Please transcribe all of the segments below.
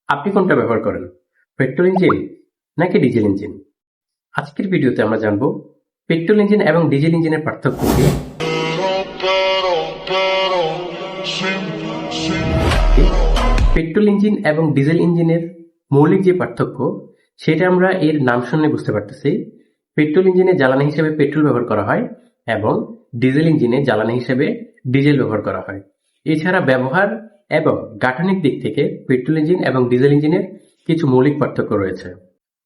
আপনি কোনটা ব্যবহার করেন, পেট্রোল ইঞ্জিন নাকি ডিজেল ইঞ্জিন? আজকের ভিডিওতে আমরা জানবো পেট্রোল ইঞ্জিন এবং ডিজেল ইঞ্জিনের পার্থক্য কি, পেট্রোল ইঞ্জিন এবং ডিজেল ইঞ্জিনের মৌলিক যে পার্থক্য সেটা আমরা এর নাম শুনলে বুঝতে পারতেছি। পেট্রোল ইঞ্জিনে জ্বালানি হিসেবে পেট্রোল ব্যবহার করা হয় এবং ডিজেল ইঞ্জিনে জ্বালানি হিসেবে ডিজেল ব্যবহার করা হয়। এছাড়া ব্যবহার এবং গাঠনিক দিক থেকে পেট্রোল ইঞ্জিন এবং ডিজেল ইঞ্জিনের কিছু মৌলিক পার্থক্য রয়েছে।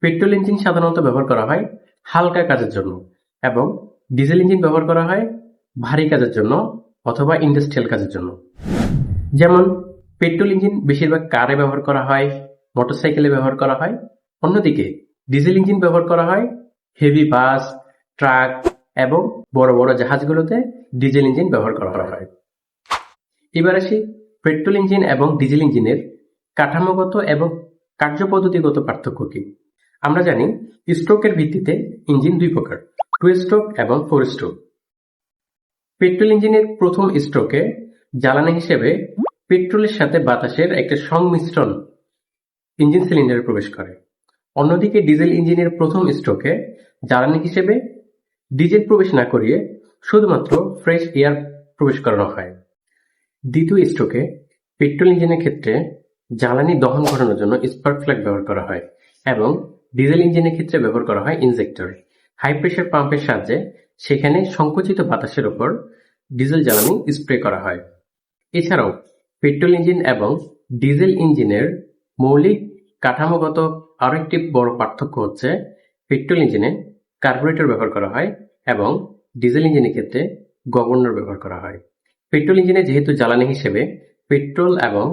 পেট্রোল ইঞ্জিন সাধারণত ব্যবহার করা হয় হালকা কাজের জন্য এবং ডিজেল ইঞ্জিন ব্যবহার করা হয় ভারী কাজের জন্য অথবা ইন্ডাস্ট্রিয়াল কাজের জন্য। যেমন পেট্রোল ইঞ্জিন বেশিরভাগ কারে ব্যবহার করা হয়, মোটরসাইকেলে ব্যবহার করা হয়। অন্যদিকে ডিজেল ইঞ্জিন ব্যবহার করা হয় হেভি বাস, ট্রাক এবং বড় বড় জাহাজগুলোতে ডিজেল ইঞ্জিন ব্যবহার করা হয়। এবার আসি পেট্রোল ইঞ্জিন এবং ডিজেল ইঞ্জিনের কাঠামোগত এবং কার্যপদ্ধতিগত পার্থক্য কি। আমরা জানি স্ট্রোকের ভিত্তিতে ইঞ্জিন দুই প্রকার, 2 স্ট্রোক এবং 4 স্ট্রোক। পেট্রোল ইঞ্জিনের প্রথম স্ট্রোকে জ্বালানি হিসেবে পেট্রোলের সাথে বাতাসের একটা সংমিশ্রণ ইঞ্জিন সিলিন্ডারে প্রবেশ করে। অন্যদিকে ডিজেল ইঞ্জিনের প্রথম স্ট্রোকে জ্বালানি হিসেবে ডিজেল প্রবেশ না করিয়ে শুধুমাত্র ফ্রেশ এয়ার প্রবেশ করানো হয়। দ্বিতীয় স্ট্রোকে পেট্রোল ইঞ্জিনের ক্ষেত্রে জ্বালানি দহন ঘটানোর জন্য স্পার্ক প্লাগ ব্যবহার করা হয় এবং ডিজেল ইঞ্জিনের ক্ষেত্রে ব্যবহার করা হয় ইনজেক্টর। হাই প্রেশার পাম্পের সাহায্যে সেখানে সংকুচিত বাতাসের উপর ডিজেল জ্বালানি স্প্রে করা হয়। এছাড়াও পেট্রোল ইঞ্জিন এবং ডিজেল ইঞ্জিনের মৌলিক কাঠামোগত আরো একটি বড় পার্থক্য হচ্ছে পেট্রোল ইঞ্জিনে কার্বুরেটর ব্যবহার করা হয় এবং ডিজেল ইঞ্জিনের ক্ষেত্রে গভর্নর ব্যবহার করা হয়। পেট্রোল ইঞ্জিনে যেহেতু জ্বালানি হিসেবে পেট্রোল এবং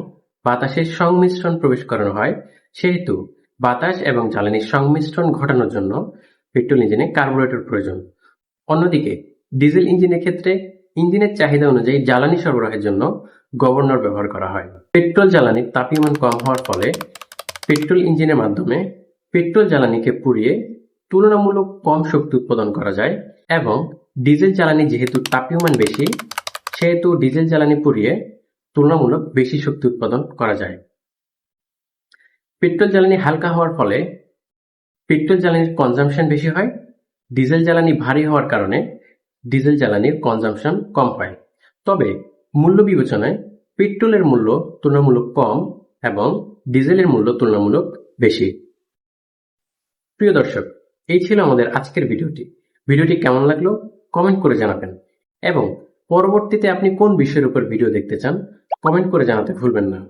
বাতাসের সংমিশ্রণ প্রবেশ করানো হয়, সেহেতু বাতাস এবং জ্বালানির সংমিশ্রণ ঘটানোর জন্য পেট্রোল ইঞ্জিনে কার্বুরেটর প্রয়োজন। অন্যদিকে ডিজেল ইঞ্জিনের ক্ষেত্রে ইঞ্জিনের চাহিদা অনুযায়ী জ্বালানি সরবরাহের জন্য গভর্নর ব্যবহার করা হয়। পেট্রোল জ্বালানির তাপীয়মান কম হওয়ার ফলে পেট্রোল ইঞ্জিনের মাধ্যমে পেট্রোল জ্বালানিকে পুড়িয়ে তুলনামূলক কম শক্তি উৎপাদন করা যায় এবং ডিজেল জ্বালানি যেহেতু তাপীয়মান বেশি, সেহেতু ডিজেল জ্বালানি পুড়িয়ে তুলনামূলক বেশি শক্তি উৎপাদন করা যায়। পেট্রোল জ্বালানি হালকা হওয়ার ফলে পেট্রোল জ্বালানির কনজাম্পশন বেশি হয়, ডিজেল জ্বালানি ভারী হওয়ার কারণে ডিজেল জ্বালানির কনজাম্পশন কম হয়। তবে মূল্য বিবেচনায় পেট্রোলের মূল্য তুলনামূলক কম এবং ডিজেলের মূল্য তুলনামূলক বেশি। প্রিয় দর্শক, এই ছিল আমাদের আজকের ভিডিওটি কেমন লাগলো কমেন্ট করে জানাবেন এবং পরবর্তীতে আপনি কোন বিষয়ের উপর ভিডিও দেখতে চান কমেন্ট করে জানাতে ভুলবেন না।